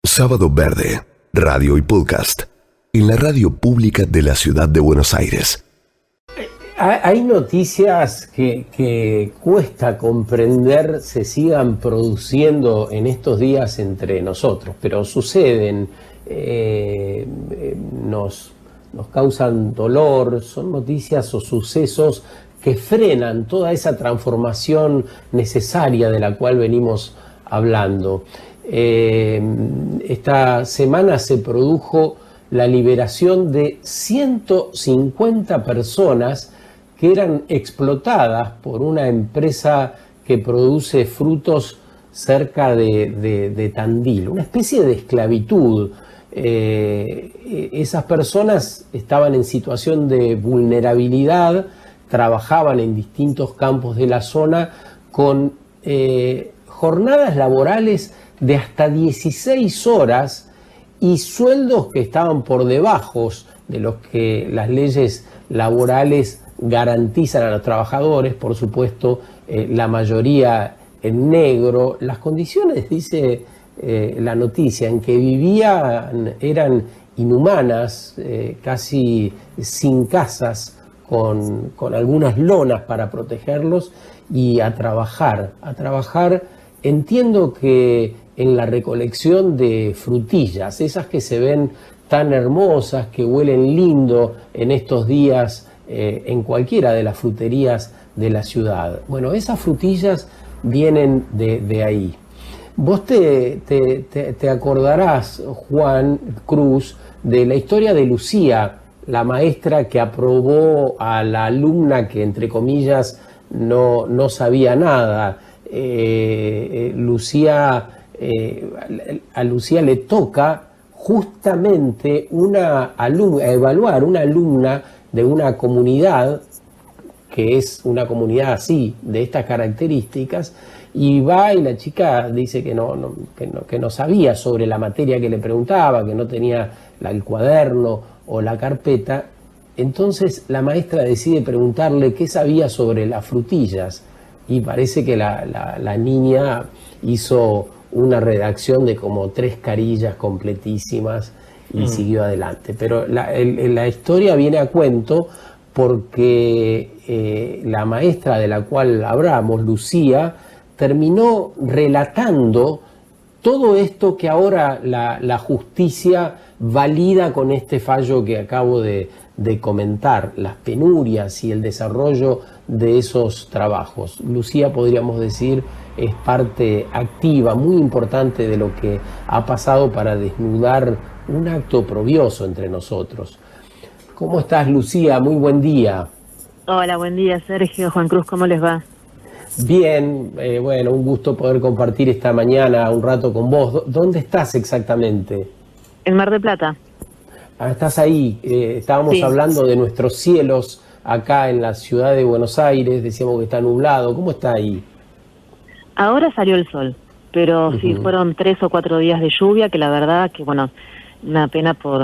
Sábado Verde, radio y podcast, en la radio pública de la ciudad de Buenos Aires. Hay noticias que cuesta comprender se sigan produciendo en estos días entre nosotros, pero suceden, nos causan dolor, son noticias o sucesos que frenan toda esa transformación necesaria de la cual venimos hablando. Esta semana se produjo la liberación de 150 personas que eran explotadas por una empresa que produce frutos cerca de Tandil, una especie de esclavitud. Esas personas estaban en situación de vulnerabilidad, trabajaban en distintos campos de la zona con jornadas laborales de hasta 16 horas y sueldos que estaban por debajo de los que las leyes laborales garantizan a los trabajadores, por supuesto, la mayoría en negro. Las condiciones, dice la noticia, en que vivían eran inhumanas, casi sin casas, con algunas lonas para protegerlos y a trabajar. Entiendo que en la recolección de frutillas, esas que se ven tan hermosas, que huelen lindo en estos días en cualquiera de las fruterías de la ciudad. Bueno, esas frutillas vienen de ahí. Vos te acordarás, Juan Cruz, de la historia de Lucía, la maestra que aprobó a la alumna que, entre comillas, no sabía nada. A Lucía le toca justamente evaluar una alumna de una comunidad que es una comunidad así, de estas características, y va y la chica dice que no sabía sobre la materia que le preguntaba, que no tenía el cuaderno o la carpeta. Entonces la maestra decide preguntarle qué sabía sobre las frutillas, y parece que la niña hizo una redacción de como 3 carillas completísimas y siguió adelante. Pero la historia viene a cuento porque la maestra de la cual hablamos, Lucía, terminó relatando todo esto que ahora la justicia valida con este fallo que acabo de comentar, las penurias y el desarrollo de esos trabajos. Lucía, podríamos decir, es parte activa, muy importante de lo que ha pasado para desnudar un acto oprobioso entre nosotros. ¿Cómo estás, Lucía? Muy buen día. Hola, buen día, Sergio, Juan Cruz, ¿cómo les va? Bien, bueno, un gusto poder compartir esta mañana un rato con vos. ¿Dónde estás exactamente? En Mar del Plata. Estás ahí. Estábamos hablando de nuestros cielos acá en la ciudad de Buenos Aires. Decíamos que está nublado. ¿Cómo está ahí? Ahora salió el sol, pero sí fueron 3 o 4 días de lluvia, que la verdad que, bueno, una pena por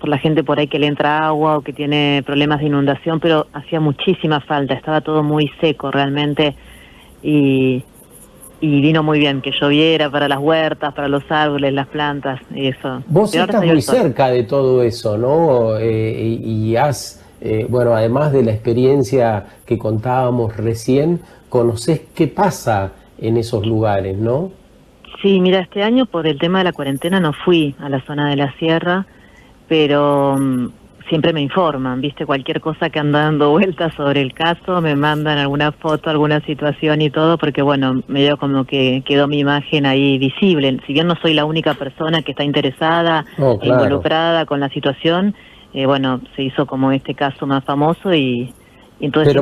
la gente por ahí que le entra agua o que tiene problemas de inundación, pero hacía muchísima falta. Estaba todo muy seco realmente y vino muy bien que lloviera para las huertas, para los árboles, las plantas y eso. Vos estás muy cerca de todo eso, ¿no? Y has, bueno, además de la experiencia que contábamos recién, conocés qué pasa en esos lugares, ¿no? Sí, mira, este año por el tema de la cuarentena no fui a la zona de la sierra, pero siempre me informan, ¿viste? Cualquier cosa que anda dando vueltas sobre el caso, me mandan alguna foto, alguna situación y todo, porque bueno, medio como que quedó mi imagen ahí visible. Si bien no soy la única persona que está interesada, involucrada con la situación, bueno, se hizo como este caso más famoso y entonces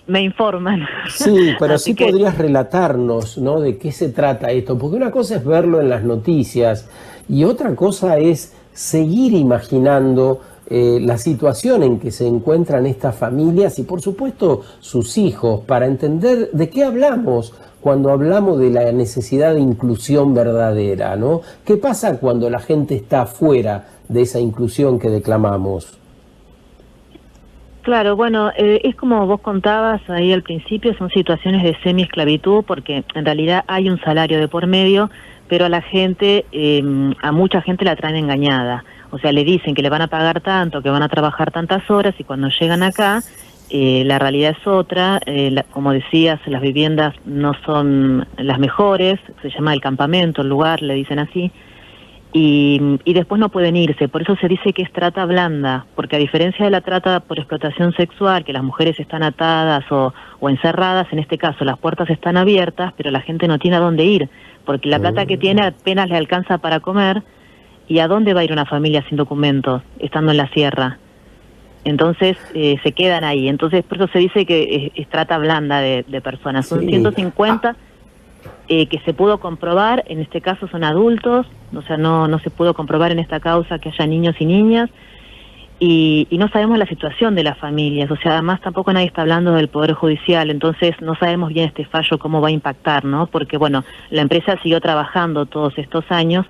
me informan. Sí, pero sí podrías relatarnos, ¿no?, de qué se trata esto, porque una cosa es verlo en las noticias y otra cosa es seguir imaginando la situación en que se encuentran estas familias y por supuesto sus hijos, para entender de qué hablamos cuando hablamos de la necesidad de inclusión verdadera, ¿no? ¿Qué pasa cuando la gente está fuera de esa inclusión que declamamos? Claro, bueno, es como vos contabas ahí al principio, son situaciones de semi-esclavitud porque en realidad hay un salario de por medio, pero a la gente, a mucha gente la traen engañada. O sea, le dicen que le van a pagar tanto, que van a trabajar tantas horas, y cuando llegan acá, la realidad es otra. Como decías, las viviendas no son las mejores, se llama el campamento, el lugar, le dicen así, y después no pueden irse. Por eso se dice que es trata blanda, porque a diferencia de la trata por explotación sexual, que las mujeres están atadas o encerradas, en este caso las puertas están abiertas, pero la gente no tiene a dónde ir, porque la plata que tiene apenas le alcanza para comer. ¿Y a dónde va a ir una familia sin documentos, estando en la sierra? Entonces se quedan ahí. Entonces por eso se dice que es trata blanda de personas. Son 150 que se pudo comprobar, en este caso son adultos, o sea, no se pudo comprobar en esta causa que haya niños y niñas, y no sabemos la situación de las familias. O sea, además tampoco nadie está hablando del Poder Judicial, entonces no sabemos bien este fallo cómo va a impactar, ¿no? Porque bueno, la empresa siguió trabajando todos estos años.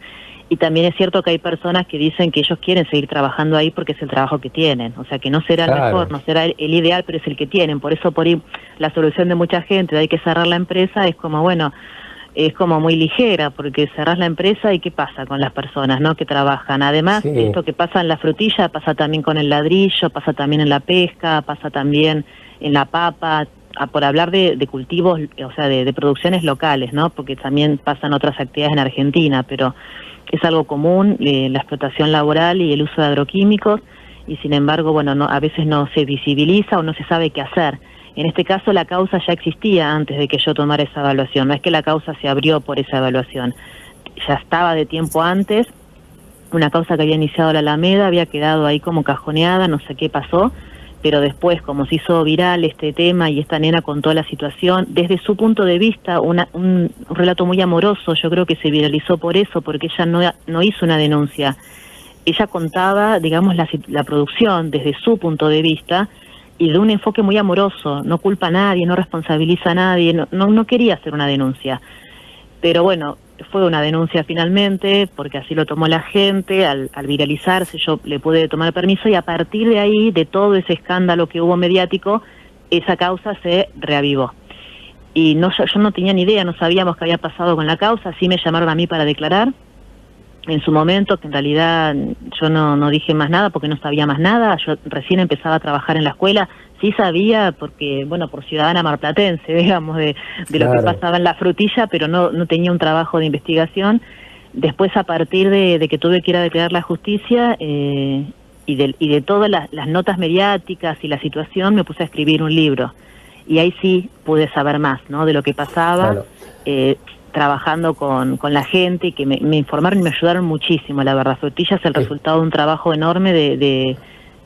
Y también es cierto que hay personas que dicen que ellos quieren seguir trabajando ahí porque es el trabajo que tienen. O sea, que no será el mejor, no será el ideal, pero es el que tienen. Por eso, por ahí, la solución de mucha gente de hay que cerrar la empresa es como, bueno, es como muy ligera, porque cerrás la empresa y ¿qué pasa con las personas, no, que trabajan? Además, esto que pasa en la frutilla pasa también con el ladrillo, pasa también en la pesca, pasa también en la papa, por hablar de cultivos, o sea, de producciones locales, ¿no? Porque también pasan otras actividades en Argentina, pero es algo común, la explotación laboral y el uso de agroquímicos, y sin embargo, bueno, a veces no se visibiliza o no se sabe qué hacer. En este caso la causa ya existía antes de que yo tomara esa evaluación, no es que la causa se abrió por esa evaluación, ya estaba de tiempo antes, una causa que había iniciado la Alameda, había quedado ahí como cajoneada, no sé qué pasó, pero después, como se hizo viral este tema y esta nena contó la situación, desde su punto de vista, un relato muy amoroso, yo creo que se viralizó por eso, porque ella no hizo una denuncia. Ella contaba, digamos, la producción desde su punto de vista y de un enfoque muy amoroso, no culpa a nadie, no responsabiliza a nadie, no quería hacer una denuncia. Pero bueno, fue una denuncia finalmente, porque así lo tomó la gente, al viralizarse yo le pude tomar permiso, y a partir de ahí, de todo ese escándalo que hubo mediático, esa causa se reavivó. Y yo no tenía ni idea, no sabíamos qué había pasado con la causa, sí me llamaron a mí para declarar, en su momento, que en realidad yo no dije más nada porque no sabía más nada, yo recién empezaba a trabajar en la escuela, sí sabía porque, bueno, por ciudadana marplatense, digamos, de lo que pasaba en la frutilla, pero no tenía un trabajo de investigación. Después, a partir de que tuve que ir a declarar la justicia y de todas las notas mediáticas y la situación, me puse a escribir un libro. Y ahí sí pude saber más, ¿no?, de lo que pasaba. Trabajando con la gente, y que me informaron y me ayudaron muchísimo, la verdad. Frutilla es el resultado de un trabajo enorme de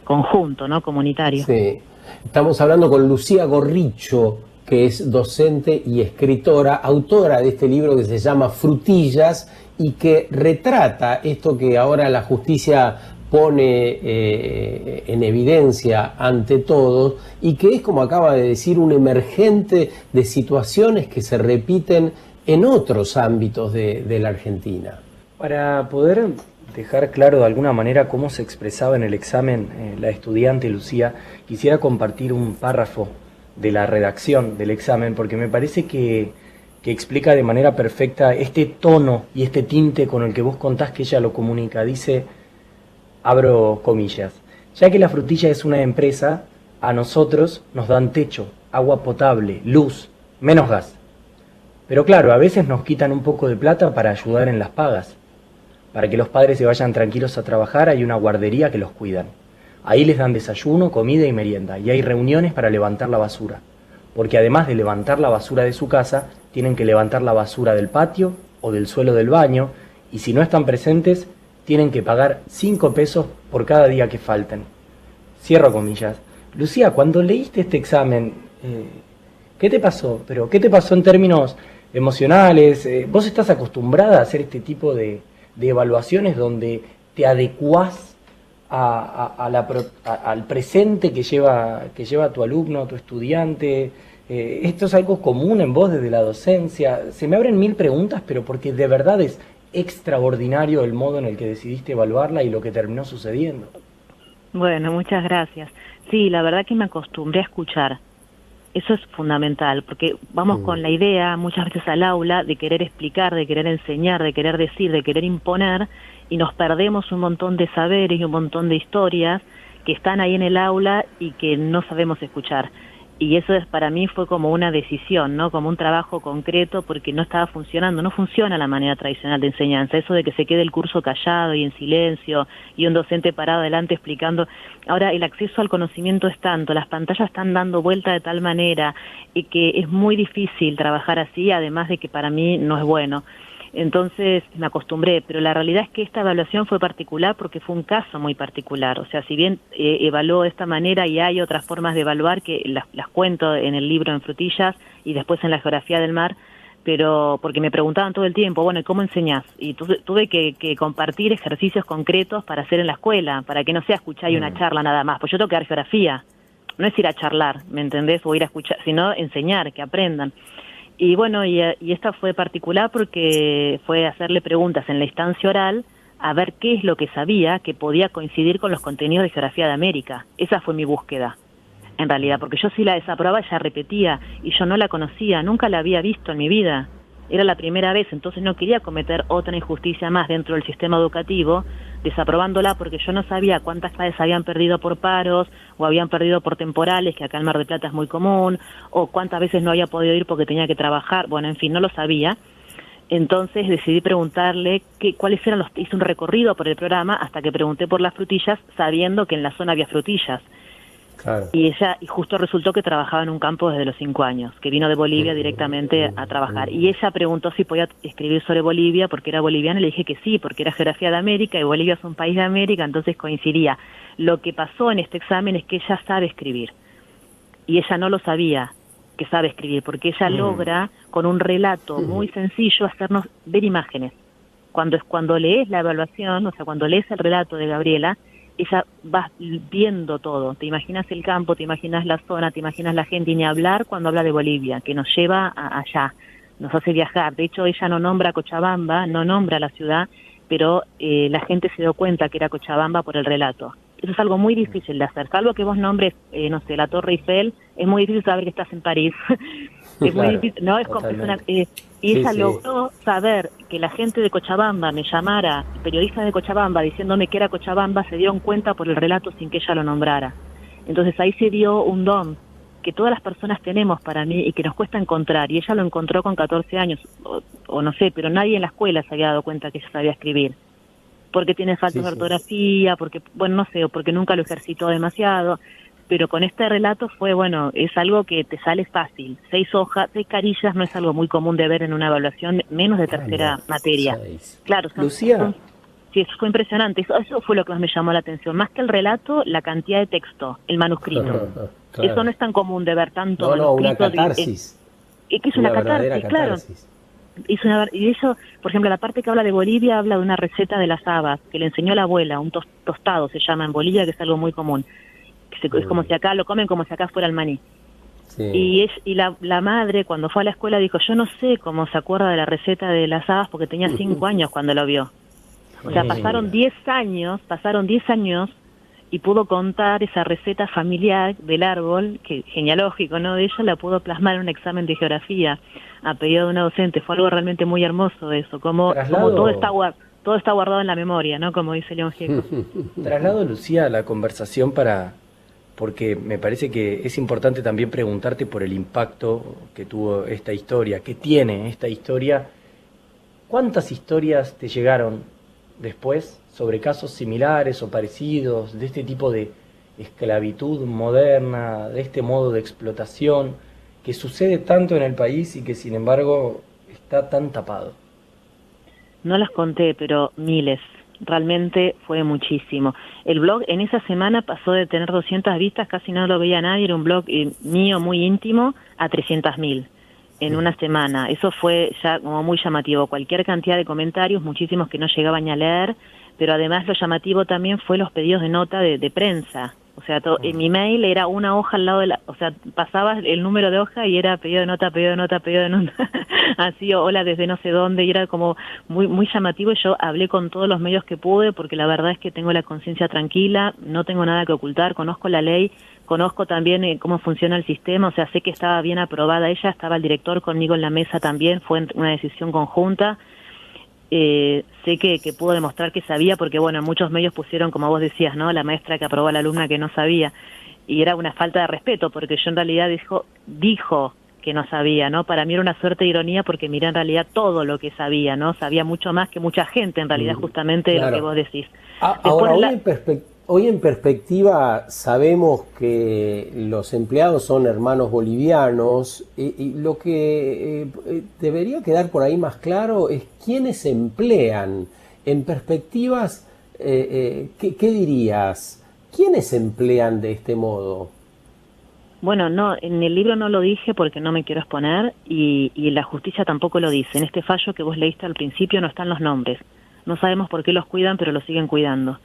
conjunto, ¿no?, comunitario. Sí. Estamos hablando con Lucía Gorricho, que es docente y escritora, autora de este libro que se llama Frutillas y que retrata esto que ahora la justicia pone en evidencia ante todos, y que es, como acaba de decir, un emergente de situaciones que se repiten en otros ámbitos de la Argentina. Para poder dejar claro de alguna manera cómo se expresaba en el examen la estudiante Lucía, quisiera compartir un párrafo de la redacción del examen, porque me parece que explica de manera perfecta este tono y este tinte con el que vos contás que ella lo comunica. Dice, abro comillas, ya que la frutilla es una empresa, a nosotros nos dan techo, agua potable, luz, menos gas. Pero claro, a veces nos quitan un poco de plata para ayudar en las pagas. Para que los padres se vayan tranquilos a trabajar hay una guardería que los cuidan. Ahí les dan desayuno, comida y merienda, y hay reuniones para levantar la basura. Porque además de levantar la basura de su casa, tienen que levantar la basura del patio o del suelo del baño, y si no están presentes, tienen que pagar 5 pesos por cada día que falten. Cierro comillas. Lucía, cuando leíste este examen, ¿qué te pasó? ¿Pero qué te pasó en términos emocionales? ¿Vos estás acostumbrada a hacer este tipo de evaluaciones donde te adecuás al presente que lleva tu alumno, tu estudiante? ¿Esto es algo común en vos desde la docencia? Se me abren 1000 preguntas, pero porque de verdad es extraordinario el modo en el que decidiste evaluarla y lo que terminó sucediendo. Bueno, muchas gracias. Sí, la verdad que me acostumbré a escuchar. Eso es fundamental, porque vamos con la idea muchas veces al aula de querer explicar, de querer enseñar, de querer decir, de querer imponer, y nos perdemos un montón de saberes y un montón de historias que están ahí en el aula y que no sabemos escuchar. Y eso para mí fue como una decisión, ¿no? Como un trabajo concreto, porque no estaba funcionando, no funciona la manera tradicional de enseñanza, eso de que se quede el curso callado y en silencio y un docente parado adelante explicando. Ahora el acceso al conocimiento es tanto, las pantallas están dando vuelta de tal manera y que es muy difícil trabajar así, además de que para mí no es bueno. Entonces me acostumbré, pero la realidad es que esta evaluación fue particular porque fue un caso muy particular. O sea, si bien evaluó de esta manera y hay otras formas de evaluar que las cuento en el libro en Frutillas y después en la geografía del mar, pero porque me preguntaban todo el tiempo, bueno, ¿y cómo enseñás? Y tuve que compartir ejercicios concretos para hacer en la escuela, para que no sea escuchar y una charla nada más, pues yo tengo que dar geografía, no es ir a charlar, ¿me entendés? O ir a escuchar, sino enseñar, que aprendan. Y bueno, y esta fue particular porque fue hacerle preguntas en la instancia oral a ver qué es lo que sabía que podía coincidir con los contenidos de Geografía de América. Esa fue mi búsqueda, en realidad, porque yo si la desaprobaba ya repetía y yo no la conocía, nunca la había visto en mi vida. Era la primera vez, entonces no quería cometer otra injusticia más dentro del sistema educativo, desaprobándola porque yo no sabía cuántas clases habían perdido por paros o habían perdido por temporales, que acá en Mar del Plata es muy común, o cuántas veces no había podido ir porque tenía que trabajar, bueno, en fin, no lo sabía. Entonces decidí preguntarle cuáles eran hice un recorrido por el programa hasta que pregunté por las frutillas, sabiendo que en la zona había frutillas. Claro. Y justo resultó que trabajaba en un campo desde los 5 años, que vino de Bolivia directamente a trabajar. Y ella preguntó si podía escribir sobre Bolivia porque era boliviana, y le dije que sí, porque era Geografía de América y Bolivia es un país de América, entonces coincidía. Lo que pasó en este examen es que ella sabe escribir, y ella no lo sabía que sabe escribir, porque ella logra, con un relato muy sencillo, hacernos ver imágenes. Cuando lees la evaluación, o sea, cuando lees el relato de Gabriela, ella va viendo todo, te imaginas el campo, te imaginas la zona, te imaginas la gente, y ni hablar cuando habla de Bolivia, que nos lleva allá, nos hace viajar. De hecho, ella no nombra Cochabamba, no nombra la ciudad, pero la gente se dio cuenta que era Cochabamba por el relato. Eso es algo muy difícil de hacer, salvo que vos nombres, no sé, la Torre Eiffel, es muy difícil saber que estás en París. Es muy difícil, no, y ella logró saber que la gente de Cochabamba me llamara, periodistas de Cochabamba, diciéndome que era Cochabamba, se dieron cuenta por el relato sin que ella lo nombrara. Entonces ahí se dio un don que todas las personas tenemos para mí y que nos cuesta encontrar, y ella lo encontró con 14 años, o no sé, pero nadie en la escuela se había dado cuenta que ella sabía escribir, porque tiene faltas de ortografía, porque, bueno, no sé, o porque nunca lo ejercitó demasiado. Pero con este relato fue, bueno, es algo que te sale fácil. 6 hojas, 6 carillas no es algo muy común de ver en una evaluación, menos de tercera materia. Claro, Lucía. Sí, eso fue impresionante. Eso fue lo que más me llamó la atención. Más que el relato, la cantidad de texto, el manuscrito. Claro. Eso no es tan común de ver tanto. No, una catarsis. Que es una catarsis, claro. Y eso, por ejemplo, la parte que habla de Bolivia habla de una receta de las habas que le enseñó la abuela, un tostado se llama en Bolivia, que es algo muy común. Es como si acá lo comen como si acá fuera el maní. Sí. Y la madre cuando fue a la escuela dijo, yo no sé cómo se acuerda de la receta de las habas porque tenía 5 años cuando lo vio. O sea, pasaron 10 años y pudo contar esa receta familiar del árbol, que genealógico, ¿no? De ella la pudo plasmar en un examen de geografía a pedido de una docente. Fue algo realmente muy hermoso eso, como todo está guardado en la memoria, ¿no? Como dice León Gieco. Traslado, Lucía, la conversación porque me parece que es importante también preguntarte por el impacto que tuvo esta historia, que tiene esta historia. ¿Cuántas historias te llegaron después sobre casos similares o parecidos, de este tipo de esclavitud moderna, de este modo de explotación que sucede tanto en el país y que sin embargo está tan tapado? No las conté, pero miles. Realmente fue muchísimo. El blog en esa semana pasó de tener 200 vistas, casi no lo veía nadie, era un blog mío muy íntimo, a 300.000 en una semana. Eso fue ya como muy llamativo. Cualquier cantidad de comentarios, muchísimos que no llegaban ni a leer, pero además lo llamativo también fue los pedidos de nota de prensa, O sea, en mi mail era una hoja al lado de o sea, pasabas el número de hoja y era pedido de nota, pedido de nota, pedido de nota, así, hola desde no sé dónde, y era como muy llamativo. Y yo hablé con todos los medios que pude, porque la verdad es que tengo la conciencia tranquila, no tengo nada que ocultar, conozco la ley, conozco también cómo funciona el sistema, o sea, sé que estaba bien aprobada ella, estaba el director conmigo en la mesa también, fue una decisión conjunta. Sé que pudo demostrar que sabía, porque bueno, muchos medios pusieron, como vos decías, ¿no?, la maestra que aprobó a la alumna que no sabía, y era una falta de respeto, porque yo en realidad dijo que no sabía, ¿no? Para mí era una suerte de ironía, porque miré en realidad todo lo que sabía, ¿no? Sabía mucho más que mucha gente, en realidad, justamente de lo que vos decís. Ahora, hoy en perspectiva sabemos que los empleados son hermanos bolivianos, y lo que debería quedar por ahí más claro es quiénes emplean. En perspectivas, ¿qué dirías? ¿Quiénes emplean de este modo? Bueno, no, en el libro no lo dije porque no me quiero exponer, y la justicia tampoco lo dice. En este fallo que vos leíste al principio no están los nombres. No sabemos por qué los cuidan, pero los siguen cuidando.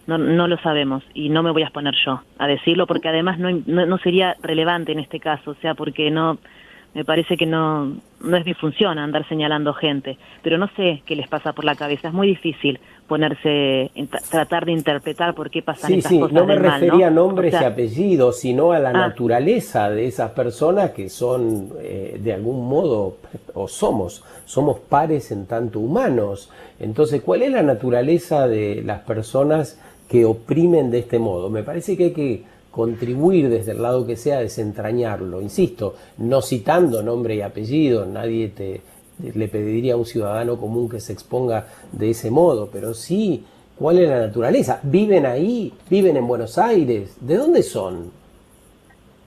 No lo sabemos, y no me voy a exponer yo a decirlo, porque además no sería relevante en este caso, o sea, porque me parece que no es mi función andar señalando gente, pero no sé qué les pasa por la cabeza. Es muy difícil ponerse, tratar de interpretar por qué pasan estas cosas no me del mal, refería a ¿no? nombres y apellidos, sino a la naturaleza de esas personas que son, de algún modo, o somos pares en tanto humanos. Entonces, ¿cuál es la naturaleza de las personas que oprimen de este modo? Me parece que hay que contribuir desde el lado que sea a desentrañarlo. Insisto, no citando nombre y apellido, nadie le pediría a un ciudadano común que se exponga de ese modo, pero sí, ¿cuál es la naturaleza? ¿Viven ahí? ¿Viven en Buenos Aires? ¿De dónde son?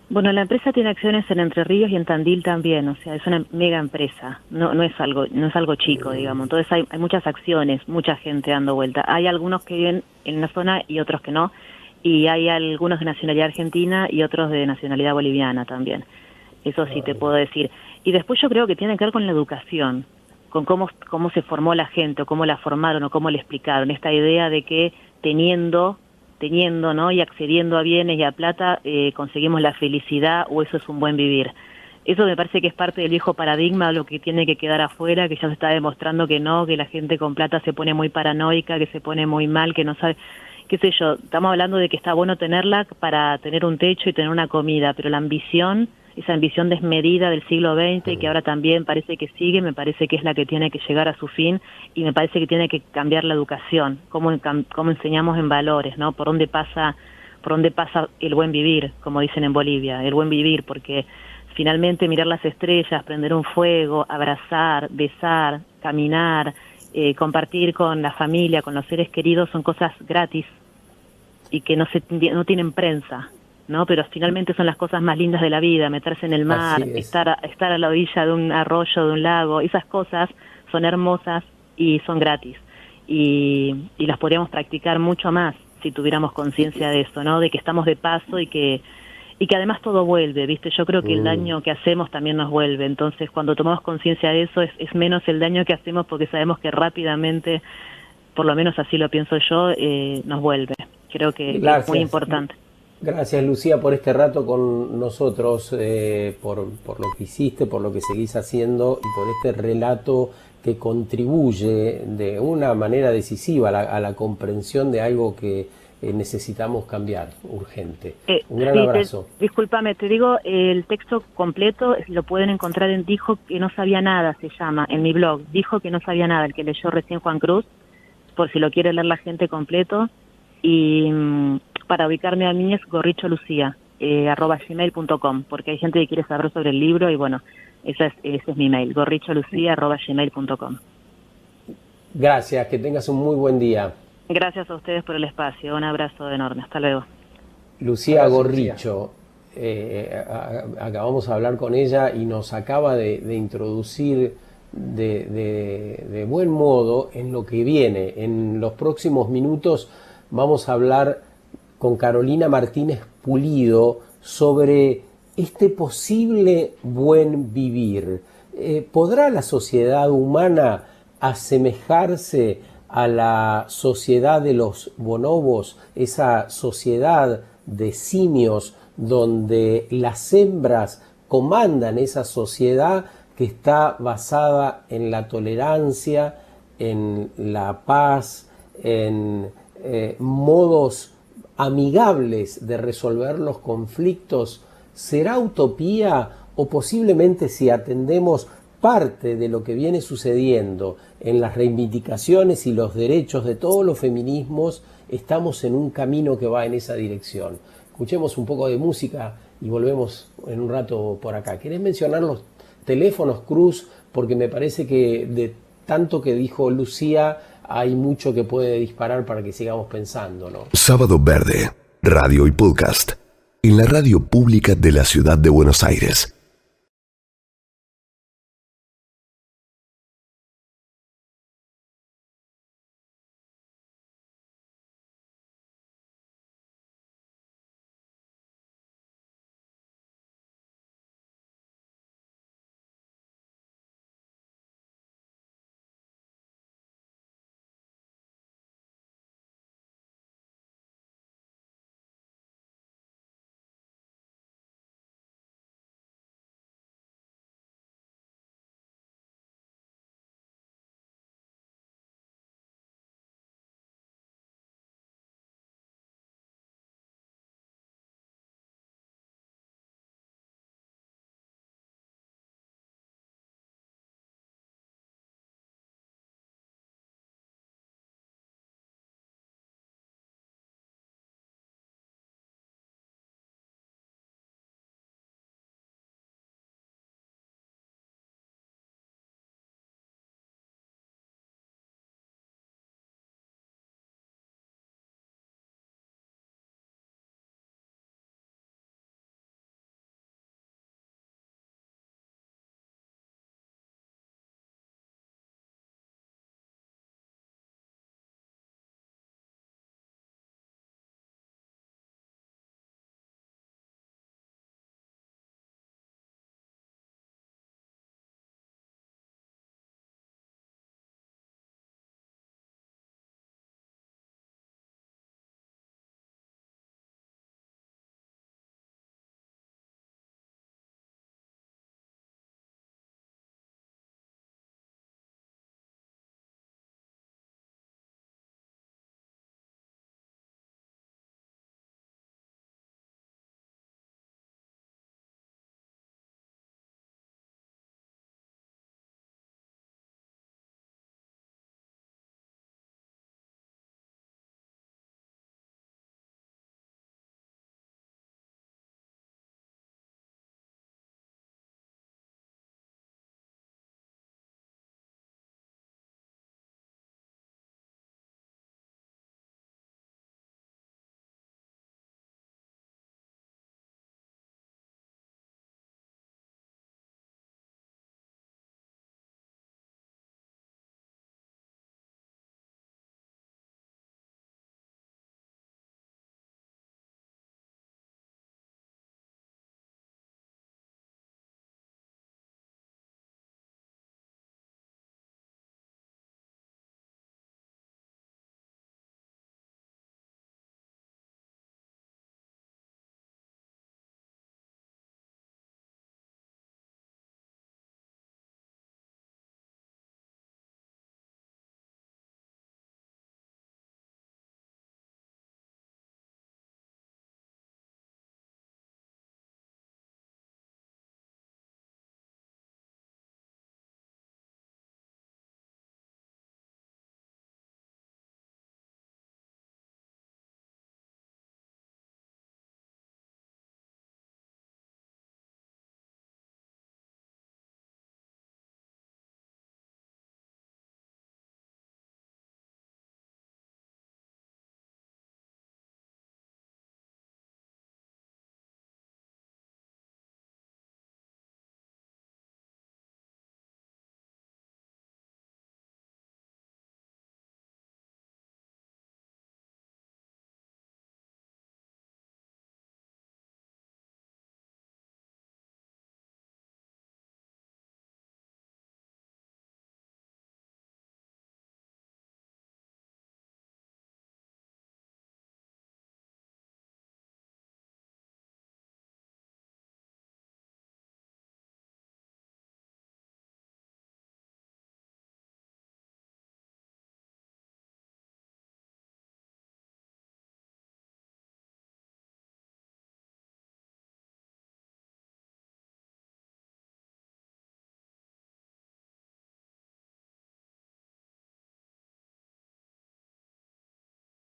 Bueno, la empresa tiene acciones en Entre Ríos y en Tandil también, o sea, es una mega empresa, no es algo chico, digamos. Entonces hay muchas acciones, mucha gente dando vuelta. Hay algunos que viven en la zona y otros que no, y hay algunos de nacionalidad argentina y otros de nacionalidad boliviana también. Eso sí te puedo decir. Y después yo creo que tiene que ver con la educación, con cómo se formó la gente, o cómo la formaron, o cómo le explicaron. Esta idea de que teniendo, ¿no?, y accediendo a bienes y a plata, conseguimos la felicidad, o eso es un buen vivir. Eso me parece que es parte del viejo paradigma, lo que tiene que quedar afuera, que ya se está demostrando que no, que la gente con plata se pone muy paranoica, que se pone muy mal, que no sabe, qué sé yo. Estamos hablando de que está bueno tenerla para tener un techo y tener una comida, pero la ambición, esa ambición desmedida del siglo XX, que ahora también parece que sigue, me parece que es la que tiene que llegar a su fin, y me parece que tiene que cambiar la educación, cómo enseñamos en valores, ¿no? Por dónde pasa el buen vivir, como dicen en Bolivia, el buen vivir, porque finalmente mirar las estrellas, prender un fuego, abrazar, besar, caminar, compartir con la familia, con los seres queridos, son cosas gratis y que no tienen prensa, ¿no? Pero finalmente son las cosas más lindas de la vida. Meterse en el mar, estar a la orilla de un arroyo, de un lago, esas cosas son hermosas y son gratis, y las podríamos practicar mucho más si tuviéramos conciencia de eso, ¿no? De que estamos de paso y que además todo vuelve, ¿viste? Yo creo que el daño que hacemos también nos vuelve. Entonces, cuando tomamos conciencia de eso, es menos el daño que hacemos, porque sabemos que rápidamente, por lo menos así lo pienso yo, nos vuelve. Creo que es muy importante. Gracias, Lucía, por este rato con nosotros, por lo que hiciste, por lo que seguís haciendo, y por este relato que contribuye de una manera decisiva a la comprensión de algo que necesitamos cambiar, urgente. Un gran abrazo. Discúlpame, te digo, el texto completo lo pueden encontrar en Dijo que no sabía nada, se llama, en mi blog. Dijo que no sabía nada, el que leyó recién Juan Cruz, por si lo quiere leer la gente completo. Y para ubicarme a mí es gorricholucia, @gmail.com, porque hay gente que quiere saber sobre el libro, y bueno, ese es mi mail, gorricholucia@gmail.com. Gracias, que tengas un muy buen día. Gracias a ustedes por el espacio, un abrazo enorme, hasta luego. Lucía Gorricho, acabamos de hablar con ella y nos acaba de introducir de buen modo en lo que viene. En los próximos minutos vamos a hablar con Carolina Martínez Pulido sobre este posible buen vivir. ¿Podrá la sociedad humana asemejarse a la sociedad de los bonobos, esa sociedad de simios donde las hembras comandan esa sociedad que está basada en la tolerancia, en la paz, en modos amigables de resolver los conflictos, ¿será utopía o posiblemente, si atendemos parte de lo que viene sucediendo en las reivindicaciones y los derechos de todos los feminismos, estamos en un camino que va en esa dirección? Escuchemos un poco de música y volvemos en un rato por acá. ¿Querés mencionar los teléfonos, Cruz? Porque me parece que de tanto que dijo Lucía hay mucho que puede disparar para que sigamos pensando, ¿no? Sábado Verde, radio y podcast, en la radio pública de la ciudad de Buenos Aires.